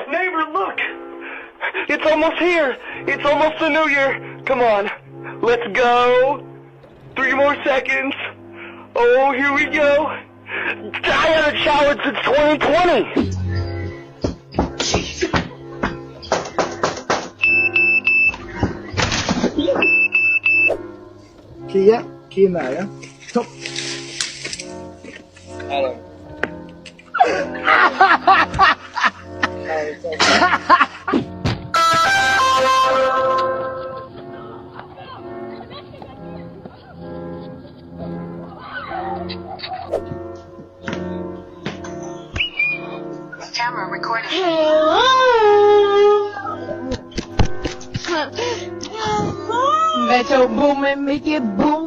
Neighbor, look! It's almost here! It's almost the new year! Come on, let's go! 3 more seconds! Oh, here we go! I haven't showered since 2020! Kia nära. Topp. Camera recording. Metro Boomin, make it boom.